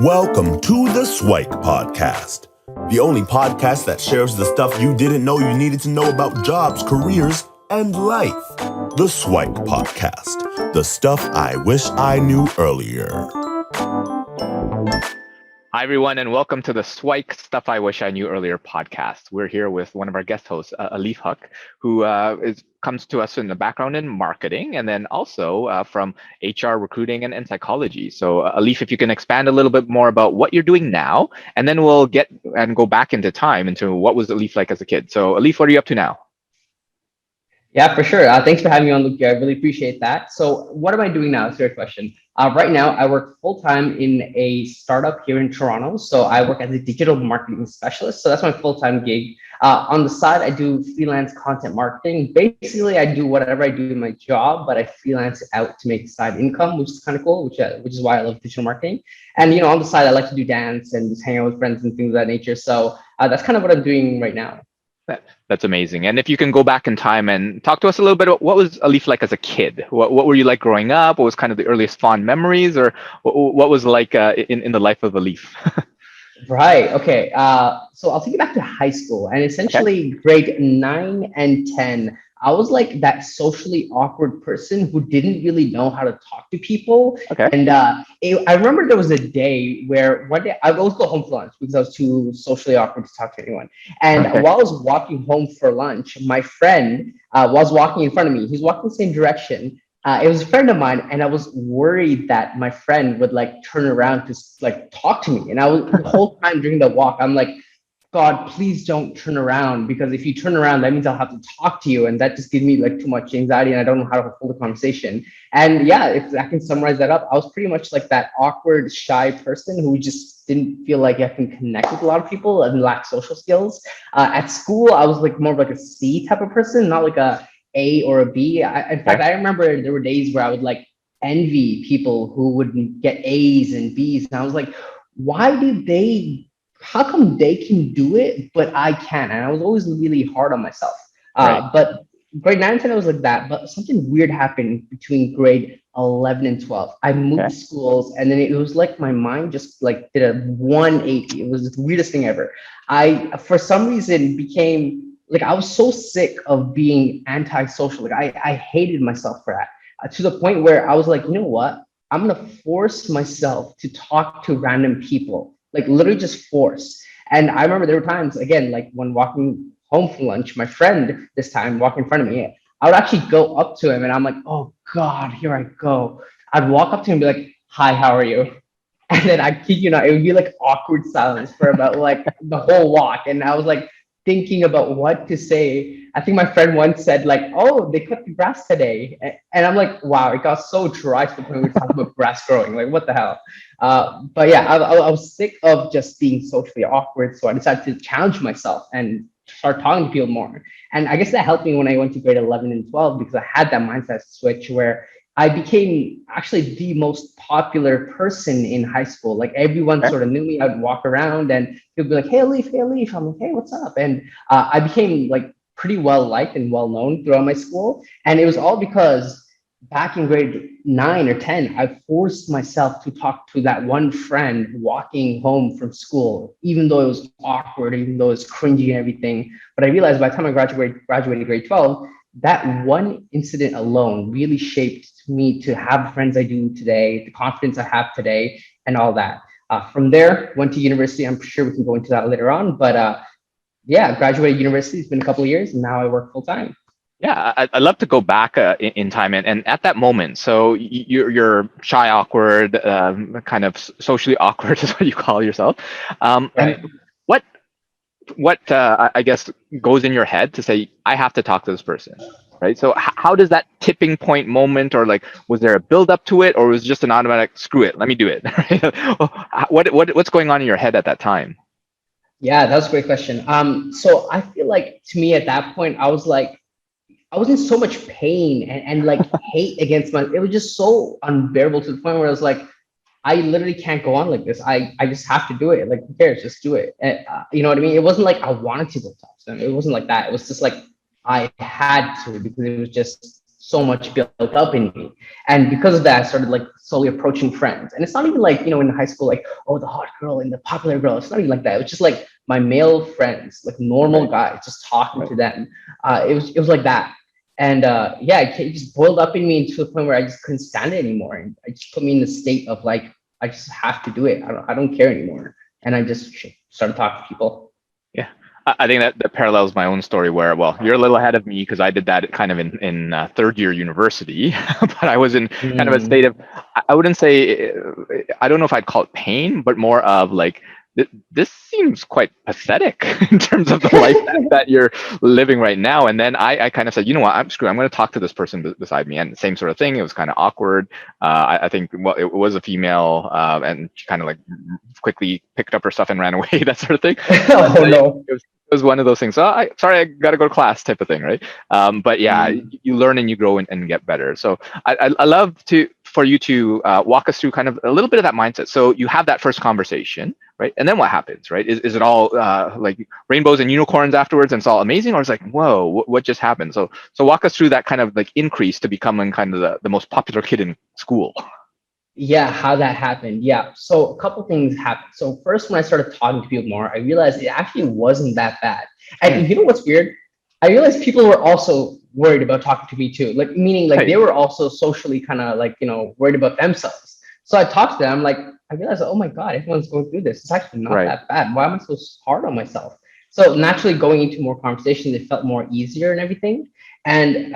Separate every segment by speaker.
Speaker 1: Welcome to the SIWIKE podcast, the only podcast that shares the stuff you didn't know you needed to know about jobs, careers, and life. The SIWIKE podcast, the stuff I wish I knew earlier.
Speaker 2: Hi, everyone, and welcome to the SIWIKE Stuff I Wish I Knew Earlier podcast. We're here with one of our guest hosts, Alif Huq, who comes to us in the background in marketing and then also from HR, recruiting, and psychology. So, Alif, if you can expand a little bit more about what you're doing now, and then we'll get and go back into time into what was Alif like as a kid. So, Alif, what are you up to now?
Speaker 3: Yeah, for sure. Thanks for having me on, Luki. I really appreciate that. So what am I doing now? That's a great question. Right now, I work full-time in a startup here in Toronto. So I work as a digital marketing specialist. So that's my full-time gig. On the side, I do freelance content marketing. Basically, I do whatever I do in my job, but I freelance it out to make side income, which is kind of cool, which is why I love digital marketing. And, on the side, I like to do dance and just hang out with friends and things of that nature. So that's kind of what I'm doing right now.
Speaker 2: That's amazing. And if you can go back in time and talk to us a little bit about what was Alif like as a kid? What were you like growing up? What was kind of the earliest fond memories, or what was like in the life of Alif?
Speaker 3: Right. Okay. So I'll take you back to high school, and essentially grade 9 and 10. I was like that socially awkward person who didn't really know how to talk to people.
Speaker 2: Okay.
Speaker 3: And I remember there was a day where one day I would always go home for lunch because I was too socially awkward to talk to anyone. And while I was walking home for lunch, my friend was walking in front of me. He's walking the same direction. It was a friend of mine, and I was worried that my friend would like turn around to like talk to me. And I was the whole time during the walk, I'm like, God, please don't turn around, because if you turn around, that means I'll have to talk to you. And that just gives me like too much anxiety, and I don't know how to hold a conversation. And yeah, if I can summarize that up, I was pretty much like that awkward, shy person who just didn't feel like I can connect with a lot of people and lack social skills. At school, I was like more of like a C type of person, not like a or a B. In fact, I remember there were days where I would like envy people who would get A's and B's. And I was like, how come they can do it, but I can't? And I was always really hard on myself. But grade 9 and 10, I was like that. But something weird happened between grade 11 and 12. I moved schools, and then it was like my mind just like did a 180. It was the weirdest thing ever. I, for some reason, became like, I was so sick of being antisocial. Like I hated myself for that, to the point where I was like, you know what? I'm gonna force myself to talk to random people. Like literally just force. And I remember there were times, again, like when walking home from lunch, my friend this time walking in front of me, I would actually go up to him and I'm like, oh God, here I go. I'd walk up to him and be like, hi, how are you? And then I kid you not, it would be like awkward silence for about like the whole walk. And I was like thinking about what to say. I think my friend once said like, oh, they cut the grass today. And I'm like, wow, it got so dry to the point we were talking about grass growing. Like, what the hell? But yeah, I was sick of just being socially awkward. So I decided to challenge myself and start talking to people more. And I guess that helped me when I went to grade 11 and 12, because I had that mindset switch where I became actually the most popular person in high school. Like everyone sort of knew me. I'd walk around and people be like, hey, Alif, hey, Alif. I'm like, hey, what's up? And I became like pretty well liked and well known throughout my school. And it was all because back in grade 9 or 10, I forced myself to talk to that one friend walking home from school, even though it was awkward, even though it was cringy and everything. But I realized by the time I graduated grade 12, that one incident alone really shaped me to have the friends I do today, the confidence I have today, and all that. From there, went to university. I'm sure we can go into that later on. But yeah, graduated university. It's been a couple of years, and now I work full time.
Speaker 2: Yeah, I'd love to go back in time and at that moment. So you're shy, awkward, kind of socially awkward is what you call yourself. And what I guess goes in your head to say, I have to talk to this person, right? So how does that tipping point moment, or like, was there a build up to it, or was it just an automatic, screw it, let me do it? What's going on in your head at that time?
Speaker 3: Yeah, that's a great question. So I feel like to me at that point, I was in so much pain and like hate against it was just so unbearable to the point where I was like, I literally can't go on like this. I just have to do it. Like, who cares? Just do it. And, you know what I mean? It wasn't like I wanted to go talk to them. It wasn't like that. It was just like I had to, because it was just so much built up in me. And because of that, I started like slowly approaching friends. And it's not even like, in high school, like, oh, the hot girl and the popular girl. It's not even like that. It was just like my male friends, like normal guys, just talking to them. It was like that. And it just boiled up in me to the point where I just couldn't stand it anymore. And it just put me in the state of like, I just have to do it. I don't care anymore. And I just started talking to people.
Speaker 2: Yeah. I think that parallels my own story where, well, you're a little ahead of me because I did that kind of in third year university, but I was in kind of a state of, I wouldn't say, I don't know if I'd call it pain, but more of like, this seems quite pathetic in terms of the life that you're living right now. And then I kind of said, you know what, I'm going to talk to this person beside me. And same sort of thing. It was kind of awkward. I think, well, it was a female, and she kind of like quickly picked up her stuff and ran away, that sort of thing.
Speaker 3: Oh, no.
Speaker 2: It was one of those things. So I got to go to class type of thing, right? But yeah, you learn and you grow and get better. So I love for you to walk us through kind of a little bit of that mindset. So you have that first conversation, right? And then what happens, right? Is it all like rainbows and unicorns afterwards and it's all amazing? Or it's like, whoa, what just happened? So walk us through that kind of like increase to becoming kind of the most popular kid in school.
Speaker 3: Yeah, how that happened. Yeah. So a couple things happened. So first, when I started talking to people more, I realized it actually wasn't that bad. And you know what's weird? I realized people were also worried about talking to me too. Like, meaning like they were also socially kind of like, worried about themselves. So I talked to them, like, I realized, oh my God, everyone's going through this. It's actually not that bad. Why am I so hard on myself? So naturally going into more conversations, it felt more easier and everything. And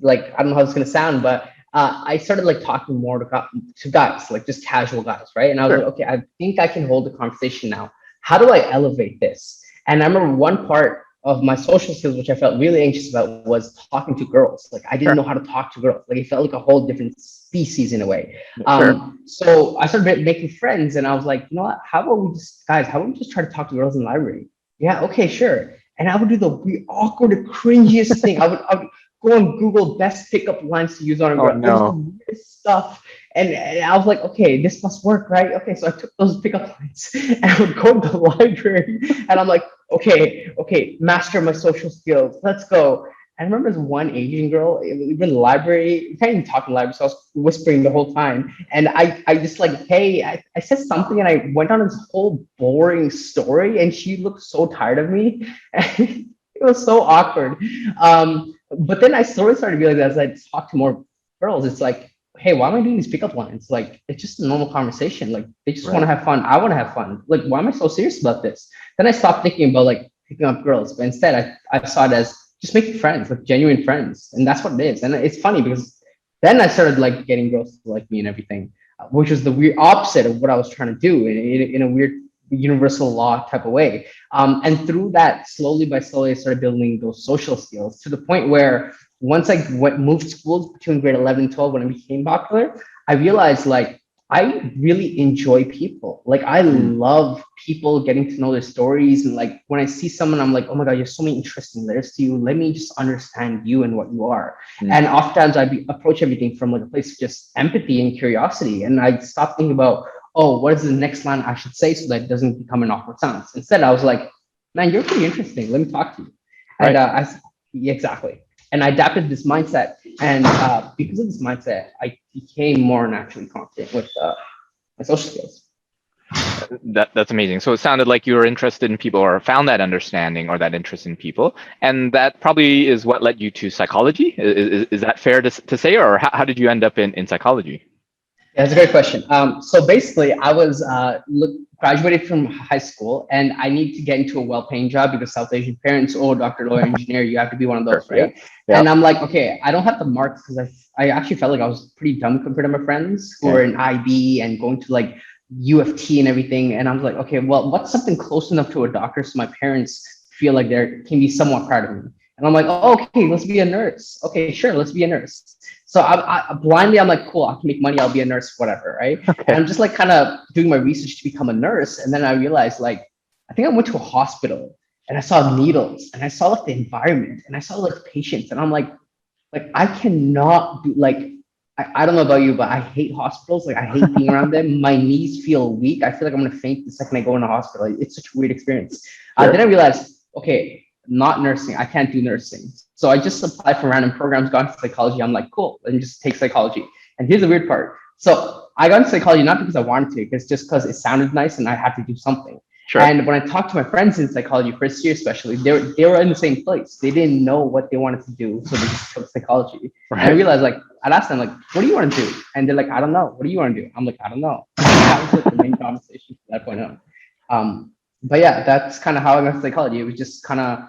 Speaker 3: like, I don't know how it's going to sound, but I started like talking more to guys, like just casual guys, right? And I was like, okay, I think I can hold the conversation now. How do I elevate this? And I remember one part of my social skills, which I felt really anxious about, was talking to girls. Like I didn't know how to talk to girls. Like it felt like a whole different species in a way. So I started making friends, and I was like, you know what? How about we just try to talk to girls in the library? Yeah, okay, sure. And I would do the awkward, cringiest thing. I would go on Google best pickup lines to use on a girl.
Speaker 2: No.
Speaker 3: Stuff. And I was like, okay, this must work, right? Okay, so I took those pickup lines and I would go to the library and I'm like, okay, master my social skills. Let's go. And I remember this one Asian girl, we were in the library, we can't even talk in the library, so I was whispering the whole time. And I just like, hey, I said something and I went on this whole boring story and she looked so tired of me. It was so awkward. But then I slowly started realizing as I talked to more girls, it's like, hey, why am I doing these pickup lines? Like, it's just a normal conversation. Like, they just want to have fun. I want to have fun. Like, why am I so serious about this? Then I stopped thinking about like picking up girls, but instead I saw it as just making friends, like genuine friends. And that's what it is. And it's funny because then I started like getting girls to like me and everything, which was the weird opposite of what I was trying to do in a weird universal law type of way. And through that, slowly I started building those social skills to the point where once I moved schools between grade 11 and 12, when I became popular, I realized like I really enjoy people. Like I love people, getting to know their stories. And like when I see someone, I'm like, oh my God, you have so many interesting layers to you. Let me just understand you and what you are. And oftentimes I approach everything from like a place of just empathy and curiosity. And I stopped thinking about, oh, what is the next line I should say so that it doesn't become an awkward silence. Instead, I was like, man, you're pretty interesting. Let me talk to you. And exactly. And I adapted this mindset. And because of this mindset, I became more naturally confident with my social skills.
Speaker 2: That's amazing. So it sounded like you were interested in people or found that understanding or that interest in people. And that probably is what led you to psychology. Is that fair to say? Or how did you end up in psychology?
Speaker 3: Yeah, that's a great question. So basically, I was graduated from high school, and I need to get into a well-paying job because South Asian parents, doctor, lawyer, engineer, you have to be one of those, right? Yeah. And I'm like, okay, I don't have the marks because I actually felt like I was pretty dumb compared to my friends who were in IB and going to like U of T and everything. And I was like, okay, well, what's something close enough to a doctor so my parents feel like they can be somewhat proud of me? And I'm like, oh, okay, let's be a nurse. Okay, sure, let's be a nurse. So I blindly, I'm like, cool, I can make money, I'll be a nurse, whatever, right? Okay. And I'm just like kind of doing my research to become a nurse. And then I realized like, I think I went to a hospital and I saw needles and I saw like the environment and I saw like patients. And I'm like I cannot do like, I don't know about you, but I hate hospitals. Like I hate being around them. My knees feel weak. I feel like I'm gonna faint the second I go in the hospital. It's such a weird experience. Then I realized, okay, not nursing. I can't do nursing. So I just applied for random programs, got into psychology. I'm like, cool, let me just take psychology. And here's the weird part. So I got into psychology not because I wanted to, it's just because it sounded nice and I had to do something.
Speaker 2: Sure.
Speaker 3: And when I talked to my friends in psychology, first year especially, they were in the same place. They didn't know what they wanted to do, so they just took psychology.
Speaker 2: Right.
Speaker 3: And I realized, like, I'd ask them, like, what do you want to do? And they're like, I don't know. What do you want to do? I'm like, I don't know. That was like the main conversation from that point on. But yeah, that's kind of how I got into psychology. It was just kind of,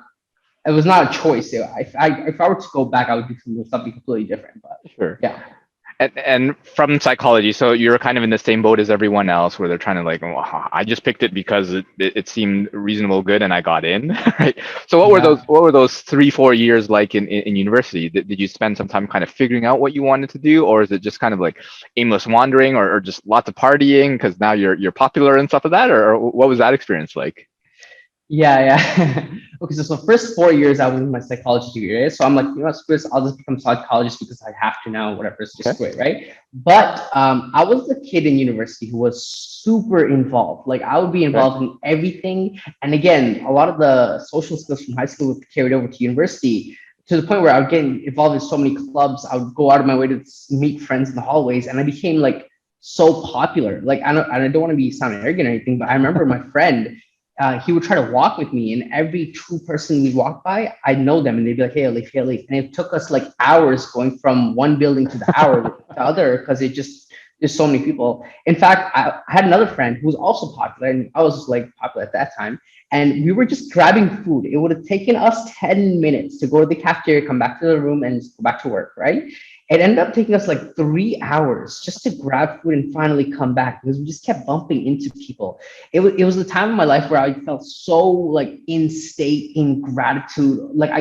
Speaker 3: it was not a choice. If I were to go back, I would do something completely different. But
Speaker 2: sure.
Speaker 3: Yeah.
Speaker 2: And from psychology, so you're kind of in the same boat as everyone else, where they're trying to like, oh, I just picked it because it seemed reasonable, good, and I got in, right? So what were those 3-4 years like in university? Did you spend some time kind of figuring out what you wanted to do, or is it just kind of like aimless wandering, or just lots of partying because now you're popular and stuff like that, or what was that experience like?
Speaker 3: Yeah. Okay, so first 4 years I was in my psychology degree, right? So I'm like, you know, first I'll just become a psychologist because I have to now, whatever, it's just great, right? But I was the kid in university who was super involved. Like I would be involved in everything. And again, a lot of the social skills from high school would carried over to university to the point where I would get involved in so many clubs. I would go out of my way to meet friends in the hallways, and I became like so popular. Like I don't want to be sound arrogant or anything, but I remember my friend, he would try to walk with me, and every true person we walk by, I know them, and they'd be like, "Hey, Alif, hey, Alif," and it took us like hours going from one building to the other because there's so many people. In fact, I had another friend who was also popular, and I was like popular at that time, and we were just grabbing food. It would have taken us 10 minutes to go to the cafeteria, come back to the room, and go back to work, right? It ended up taking us like 3 hours just to grab food and finally come back because we just kept bumping into people. It was the time of my life where I felt so like in state in gratitude. Like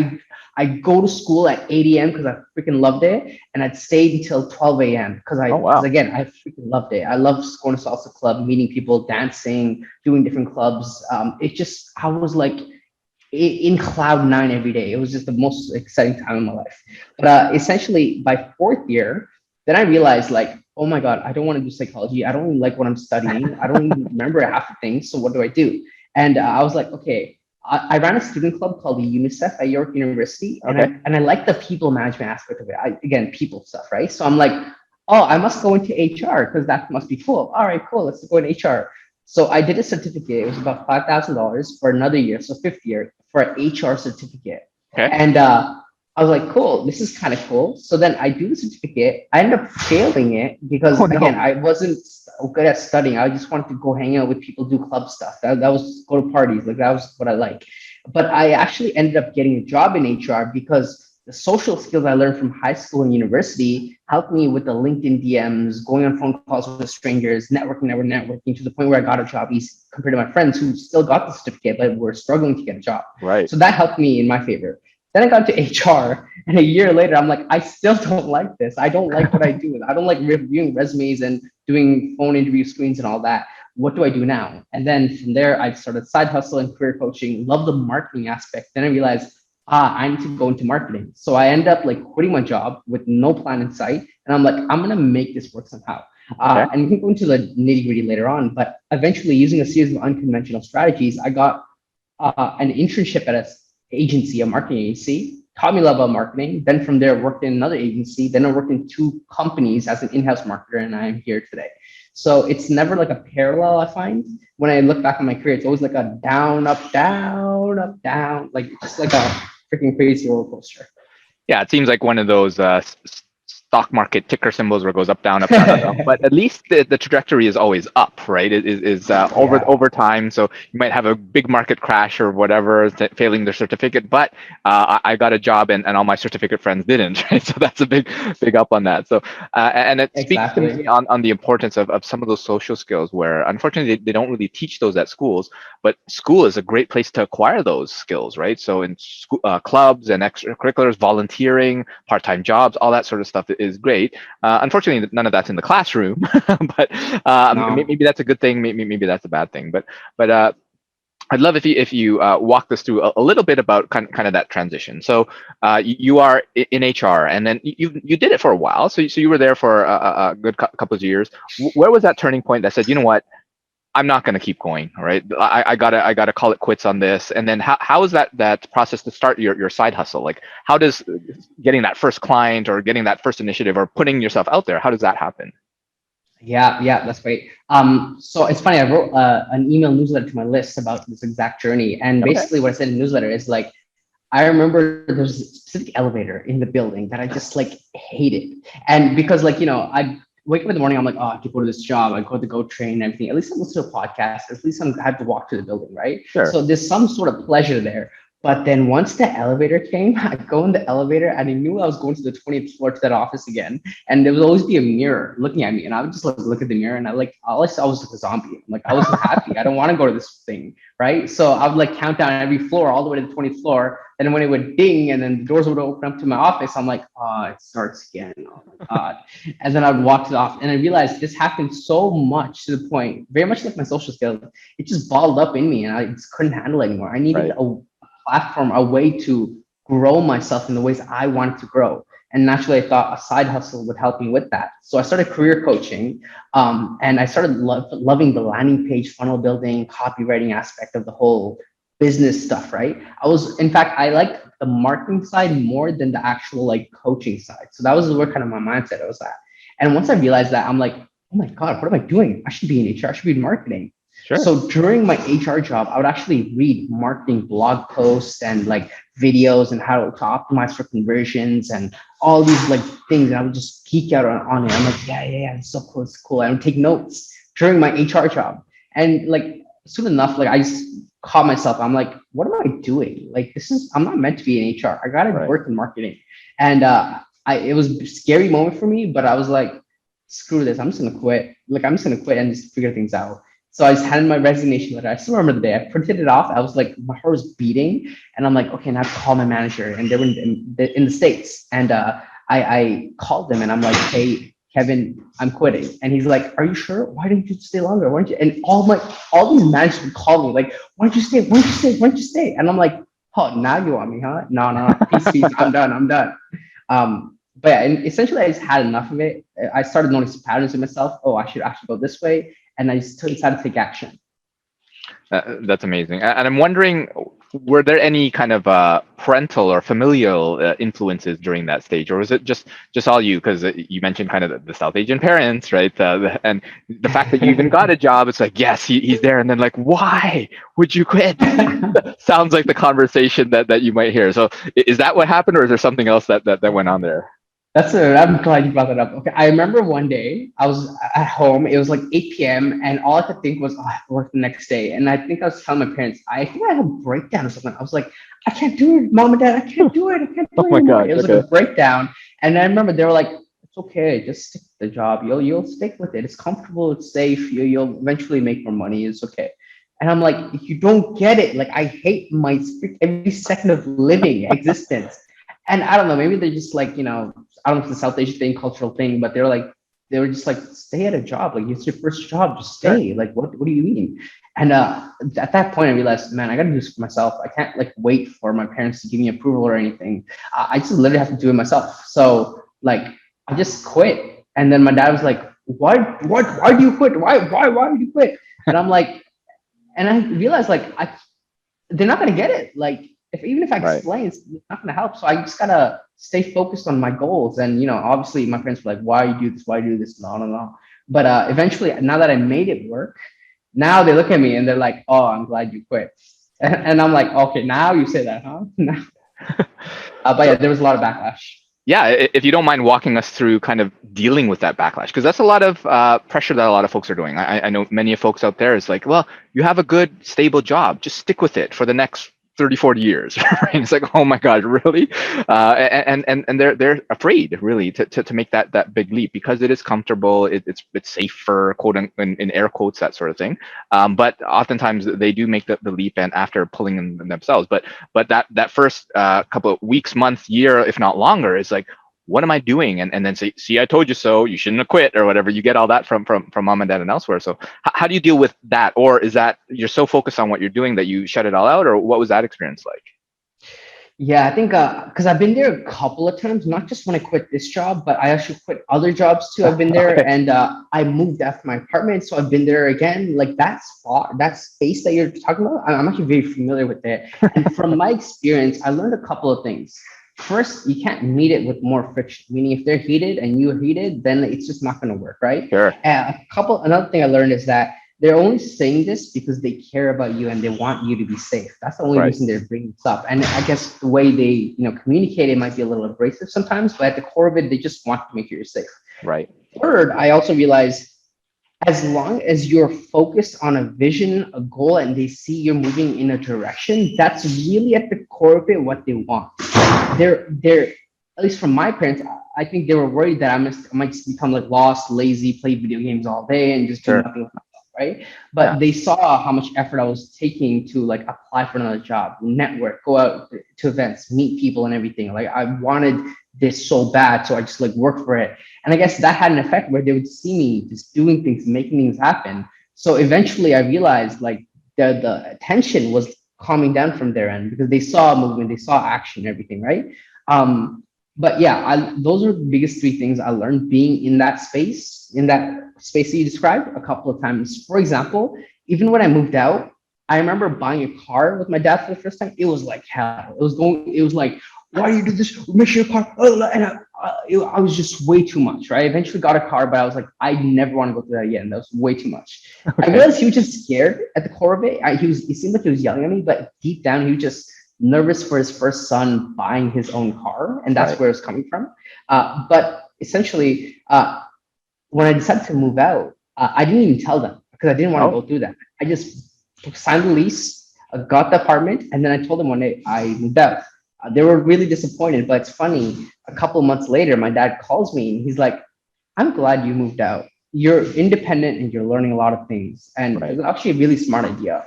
Speaker 3: I go to school at 8 a.m. because I freaking loved it, and I'd stay until 12 a.m. because again, I freaking loved it. I loved going to salsa club, meeting people, dancing, doing different clubs. I was like in cloud 9 every day. It was just the most exciting time in my life. But essentially by 4th year, then I realized like, oh my God, I don't want to do psychology. I don't even like what I'm studying. I don't even remember half the things. So what do I do? And I was like, okay, I ran a student club called the UNICEF at York University. And I like the people management aspect of it. Again, people stuff, right? So I'm like, oh, I must go into HR because that must be cool. All right, cool. Let's go in HR. So I did a certificate. It was about $5,000 for another year, so 5th year, for an HR certificate. And I was like, cool, this is kind of cool. So then I do the certificate. I end up failing it because again, I wasn't good at studying. I just wanted to go hang out with people, do club stuff. That was go to parties. Like that was what I like. But I actually ended up getting a job in HR because the social skills I learned from high school and university helped me with the LinkedIn DMs, going on phone calls with strangers, networking to the point where I got a job easy compared to my friends who still got the certificate but were struggling to get a job.
Speaker 2: Right.
Speaker 3: So that helped me in my favor. Then I got to HR, and a year later, I'm like, I still don't like this. I don't like what I do. I don't like reviewing resumes and doing phone interview screens and all that. What do I do now? And then from there, I started side hustle and career coaching. Love the marketing aspect. Then I realized, I need to go into marketing. So I end up like quitting my job with no plan in sight. And I'm like, I'm going to make this work somehow. And we can go into the nitty gritty later on, but eventually using a series of unconventional strategies, I got an internship at an agency, a marketing agency, taught me a lot about marketing. Then from there, worked in another agency. Then I worked in 2 companies as an in-house marketer, and I'm here today. So it's never like a parallel, I find. When I look back on my career, it's always like a down, up, down, up, down, like just like a freaking crazy roller coaster.
Speaker 2: Yeah, it seems like one of those stock market ticker symbols where it goes up, down, up, down, up. But at least the trajectory is always up, right? It is over time. So you might have a big market crash or whatever, failing their certificate, but I got a job and all my certificate friends didn't, right? So that's a big up on that. So and it speaks to me on the importance of some of those social skills where unfortunately they don't really teach those at schools, but school is a great place to acquire those skills, right? So in school, clubs and extracurriculars, volunteering, part-time jobs, all that sort of stuff is great. Unfortunately, none of that's in the classroom, but maybe that's a good thing. Maybe that's a bad thing. But I'd love if you walk us through a little bit about kind of that transition. So you are in HR, and then you did it for a while. So you were there for a good couple of years. Where was that turning point that said, you know what? I'm not going to keep going, right? I gotta call it quits on this. And then how is that process to start your side hustle? Like, how does getting that first client or getting that first initiative or putting yourself out there, how does that happen?
Speaker 3: Yeah, that's great. So it's funny. I wrote an email newsletter to my list about this exact journey, and
Speaker 2: Okay.
Speaker 3: basically what I said in the newsletter is like, I remember there's a specific elevator in the building that I just like hated, and because like I wake up in the morning, I'm like, oh, I have to go to this job. I go to the GO train and everything. At least I listen to a podcast. At least I have to walk to the building, right?
Speaker 2: Sure.
Speaker 3: So there's some sort of pleasure there. But then once the elevator came, I go in the elevator and I knew I was going to the 20th floor to that office again. And there would always be a mirror looking at me. And I would just like look at the mirror and all I saw was like a zombie. I'm like, I wasn't happy. I don't want to go to this thing. Right. So I would like count down every floor all the way to the 20th floor. And when it would ding and then the doors would open up to my office, I'm like, oh, it starts again. Oh my God. And then I would walk to the office and I realized this happened so much to the point, very much like my social skills, it just balled up in me and I just couldn't handle it anymore. I needed a platform, a way to grow myself in the ways I wanted to grow. And naturally, I thought a side hustle would help me with that. So I started career coaching, and I started loving the landing page, funnel building, copywriting aspect of the whole business stuff. Right? In fact, I liked the marketing side more than the actual like coaching side. So that was where kind of my mindset was at. And once I realized that, I'm like, oh my God, what am I doing? I should be in HR. I should be in marketing.
Speaker 2: Sure.
Speaker 3: So during my HR job, I would actually read marketing blog posts and like videos and how to optimize for conversions and all these like things. And I would just geek out on it. I'm like, yeah, it's so cool. It's cool. I would take notes during my HR job. And like soon enough, like I just caught myself. I'm like, what am I doing? Like I'm not meant to be in HR. I gotta work in marketing. And it was a scary moment for me, but I was like, screw this. I'm just gonna quit. Like I'm just gonna quit and just figure things out. So I just handed my resignation letter. I still remember the day. I printed it off. I was like, my heart was beating. And I'm like, okay, now I have to call my manager. And they were in the States. And I called them and I'm like, hey, Kevin, I'm quitting. And he's like, are you sure? Why didn't you stay longer? Why don't you? And all these managers would call me like, why don't you stay? Why don't you stay? Why don't you stay? And I'm like, oh, now you want me, huh? No. Peace. I'm done. But yeah, and essentially I just had enough of it. I started noticing patterns in myself. Oh, I should actually go this way. And I just decided to take action.
Speaker 2: That's amazing. And I'm wondering, were there any kind of parental or familial influences during that stage, or was it just all you? Because you mentioned kind of the South Asian parents, right? And the fact that you even got a job, it's like, yes, he's there. And then like, why would you quit? Sounds like the conversation that you might hear. So is that what happened, or is there something else that went on there?
Speaker 3: I'm glad you brought that up. Okay, I remember one day I was at home. It was like 8 p.m. and all I could think was, oh, I have to work the next day. And I think I was telling my parents, I think I had a breakdown or something. I was like, I can't do it, Mom and Dad. I can't do it. I can't do it anymore. It was like a breakdown. And I remember they were like, it's okay, just stick to the job. You'll stick with it. It's comfortable. It's safe. You'll eventually make more money. It's okay. And I'm like, you don't get it. Like I hate my every second of living existence. And I don't know, maybe they're just like, I don't know if it's a South Asian thing, cultural thing, but they were just like, stay at a job. Like it's your first job, just stay. Like, what do you mean? And at that point I realized, man, I got to do this for myself. I can't like wait for my parents to give me approval or anything. I just literally have to do it myself. So like, I just quit. And then my dad was like, why do you quit? Why would you quit? And I'm like, and I realized like, they're not going to get it. Like, even if I explain, it's not going to help. So I just got to stay focused on my goals. And, obviously my parents were like, why you do this? Why do this? No. But eventually, now that I made it work, now they look at me and they're like, oh, I'm glad you quit. And I'm like, okay, now you say that, huh? But yeah, there was a lot of backlash.
Speaker 2: Yeah, if you don't mind walking us through kind of dealing with that backlash, because that's a lot of pressure that a lot of folks are doing. I know many folks out there is like, well, you have a good, stable job. Just stick with it for the next 30, 40 years, right? It's like, oh my God, really? And they're afraid really to make that big leap because it is comfortable, it's safer, quote in air quotes, that sort of thing. But oftentimes they do make the leap and after pulling in themselves. But that first couple of weeks, months, year, if not longer, is like, what am I doing? And then say, see, I told you so, you shouldn't have quit or whatever. You get all that from mom and dad and elsewhere. So how do you deal with that? Or is that you're so focused on what you're doing that you shut it all out? Or what was that experience like?
Speaker 3: Yeah, I think because I've been there a couple of times, not just when I quit this job, but I actually quit other jobs too. I've been there,
Speaker 2: Okay.
Speaker 3: and I moved after my apartment, so I've been there again. Like that spot, that space that you're talking about, I'm actually very familiar with it. And from my experience, I learned a couple of things. First, you can't meet it with more friction. Meaning, if they're heated and you're heated, then it's just not going to work, right?
Speaker 2: Sure.
Speaker 3: Another thing I learned is that they're only saying this because they care about you and they want you to be safe. That's the only
Speaker 2: Right.
Speaker 3: reason they're bringing this up. And I guess the way they, communicate it might be a little abrasive sometimes, but at the core of it, they just want to make sure you're safe.
Speaker 2: Right.
Speaker 3: Third, I also realized as long as you're focused on a vision, a goal, and they see you're moving in a direction, that's really at the core of it what they want. They're at least from my parents, I think they were worried that I might just become like lost, lazy, play video games all day, and just do
Speaker 2: Sure.
Speaker 3: nothing with myself, right? But
Speaker 2: Yeah.
Speaker 3: they saw how much effort I was taking to like apply for another job, network, go out to events, meet people, and everything. Like I wanted this so bad, so I just like worked for it. And I guess that had an effect where they would see me just doing things, making things happen. So eventually I realized like the attention was calming down from their end because they saw movement, they saw action, everything, right? But yeah, those are the biggest three things I learned being in that space that you described a couple of times. For example, even when I moved out, I remember buying a car with my dad for the first time. It was like hell. It was like, why do you do this? Make sure your car, and I was just way too much, right? I eventually got a car, but I was like, I never want to go through that again. That was way too much. I
Speaker 2: Okay.
Speaker 3: realized he was just scared at the core of it. He seemed like he was yelling at me, but deep down, he was just nervous for his first son buying his own car, and that's
Speaker 2: Right.
Speaker 3: where it's coming from. But essentially, when I decided to move out, I didn't even tell them because I didn't want to
Speaker 2: Oh.
Speaker 3: go through that. I just signed the lease, got the apartment, and then I told them one day I moved out. They were really disappointed, but it's funny. A couple of months later, my dad calls me and he's like, "I'm glad you moved out. You're independent and you're learning a lot of things, and
Speaker 2: Right.
Speaker 3: it's actually a really smart idea."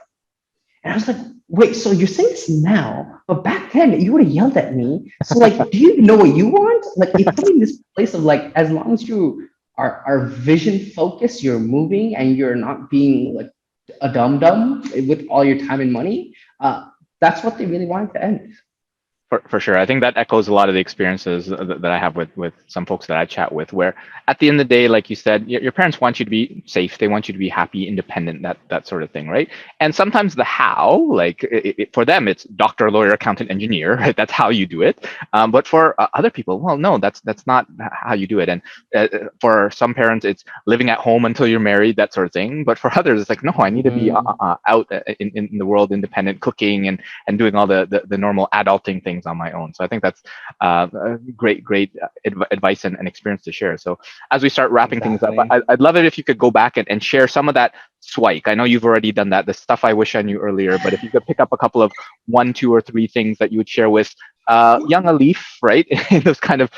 Speaker 3: And I was like, wait, so you're saying this now, but back then you would have yelled at me. So like, do you even know what you want? Like it put me in this place of like, as long as you are vision focused, you're moving and you're not being like a dum-dum with all your time and money, that's what they really wanted to end.
Speaker 2: For sure. I think that echoes a lot of the experiences that I have with some folks that I chat with, where at the end of the day, like you said, your parents want you to be safe. They want you to be happy, independent, that sort of thing, right? And sometimes the how, like for them, it's doctor, lawyer, accountant, engineer, right? That's how you do it. But for other people, well, no, that's not how you do it. And for some parents, it's living at home until you're married, that sort of thing. But for others, it's like, no, I need to be out in the world, independent, cooking and doing all the normal adulting things on my own. So I think that's great advice and experience to share. So as we start wrapping things up,
Speaker 3: Exactly.
Speaker 2: I'd love it if you could go back and share some of that SWIKE. I know you've already done that, the stuff I wish I knew earlier, but if you could pick up a couple of 1, 2, or 3 things that you would share with young Alif, right, in those kind of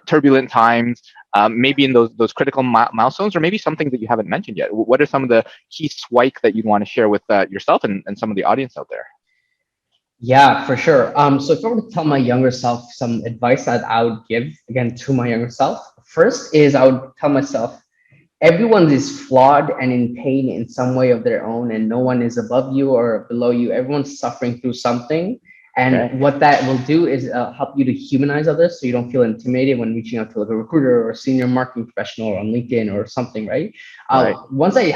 Speaker 2: turbulent times, maybe in those critical milestones, or maybe something that you haven't mentioned yet. What are some of the key SWIKE that you'd want to share with yourself and some of the audience out there?
Speaker 3: Yeah, for sure. So if I were to tell my younger self some advice that I would give again to my younger self, first is I would tell myself everyone is flawed and in pain in some way of their own, and no one is above you or below you. Everyone's suffering through something.
Speaker 2: Okay.
Speaker 3: And what that will do is help you to humanize others so you don't feel intimidated when reaching out to like a recruiter or a senior marketing professional on LinkedIn or something, right?
Speaker 2: Right.
Speaker 3: Once I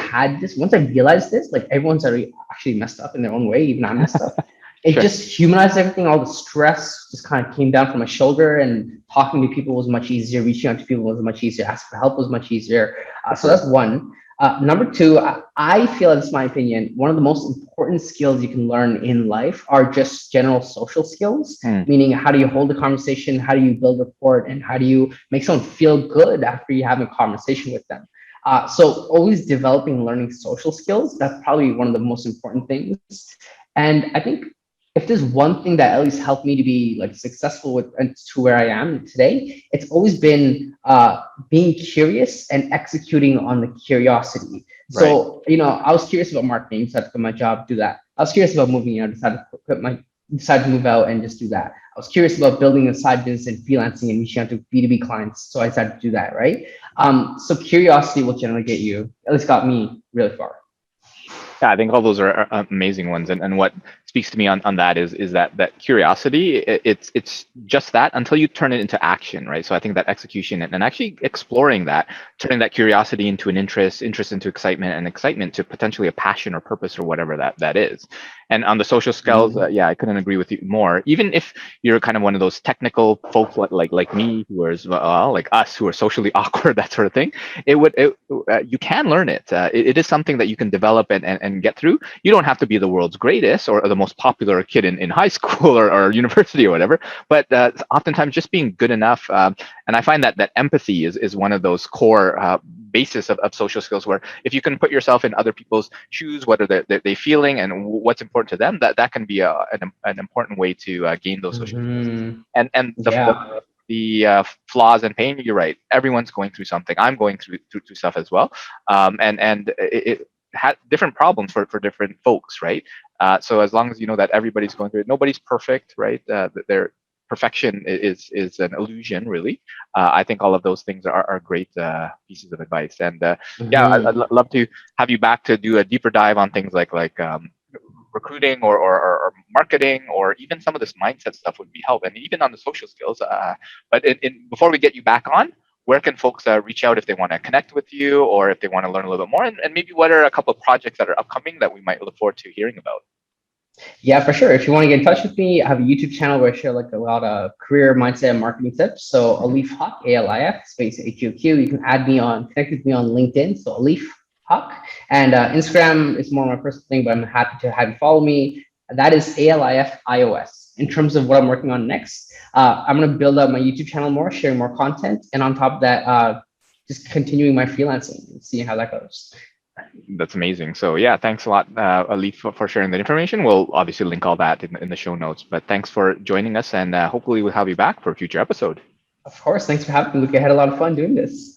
Speaker 3: realized this, like everyone's already actually messed up in their own way, even I messed up. It
Speaker 2: Sure.
Speaker 3: just humanized everything. All the stress just kind of came down from my shoulder, and talking to people was much easier. Reaching out to people was much easier. Asking for help was much easier. So that's one. Number two, I feel, this is my opinion, one of the most important skills you can learn in life are just general social skills, meaning how do you hold a conversation, how do you build rapport, and how do you make someone feel good after you have a conversation with them. So always developing and learning social skills, that's probably one of the most important things. And I think if there's one thing that at least helped me to be like successful with and to where I am today, it's always been being curious and executing on the curiosity.
Speaker 2: Right.
Speaker 3: So, I was curious about marketing, decided to quit my job, do that. I was curious about moving, decided to move out and just do that. I was curious about building a side business and freelancing and reaching out to B2B clients. So I decided to do that, right? So curiosity will generally get you, at least got me really far.
Speaker 2: Yeah, I think all those are amazing ones, and what speaks to me on that is that curiosity. It's just that until you turn it into action, right? So I think that execution and actually exploring that, turning that curiosity into an interest into excitement, and excitement to potentially a passion or purpose or whatever that is. And on the social skills, yeah, I couldn't agree with you more. Even if you're kind of one of those technical folks like me, who are like us, who are socially awkward, that sort of thing, you can learn it. It is something that you can develop and get through. You don't have to be the world's greatest or the most popular kid in high school or university or whatever, but oftentimes just being good enough. And I find that empathy is one of those core basis of social skills, where if you can put yourself in other people's shoes, what are they feeling and what's important to them, that can be an important way to gain those social skills. And the flaws and pain, you're right, everyone's going through something. I'm going through stuff as well, and it had different problems for different folks, right? So as long as you know that everybody's going through it, nobody's perfect, right? Their perfection is an illusion, really. I think all of those things are great pieces of advice. And yeah, I'd love to have you back to do a deeper dive on things like recruiting or marketing, or even some of this mindset stuff would be help, and even on the social skills. But before we get you back on, where can folks reach out if they want to connect with you, or if they want to learn a little bit more, and maybe what are a couple of projects that are upcoming that we might look forward to hearing about?
Speaker 3: Yeah, for sure. If you want to get in touch with me, I have a YouTube channel where I share like a lot of career mindset and marketing tips. So Alif Huq, ALIF space HUQ. You can connect with me on LinkedIn. So Alif Huq, and Instagram is more my personal thing, but I'm happy to have you follow me. That is ALIF iOS. In terms of what I'm working on next, I'm going to build up my YouTube channel more, sharing more content, and on top of that, just continuing my freelancing and seeing how that goes.
Speaker 2: That's amazing. So yeah, thanks a lot, Alif, for sharing that information. We'll obviously link all that in the show notes. But thanks for joining us, and hopefully we'll have you back for a future episode.
Speaker 3: Of course. Thanks for having me, Luki. I had a lot of fun doing this.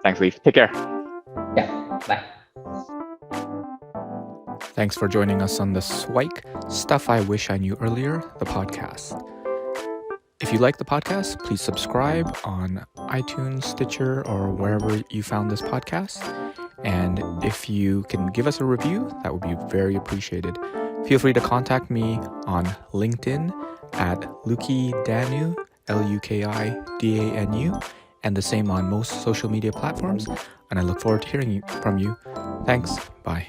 Speaker 2: Thanks, Alif. Take care.
Speaker 3: Yeah. Bye.
Speaker 4: Thanks for joining us on the SIWIKE Stuff I Wish I Knew Earlier, the podcast. If you like the podcast, please subscribe on iTunes, Stitcher, or wherever you found this podcast. And if you can give us a review, that would be very appreciated. Feel free to contact me on LinkedIn at LukiDanu, LukiDanu, and the same on most social media platforms. And I look forward to hearing from you. Thanks. Bye.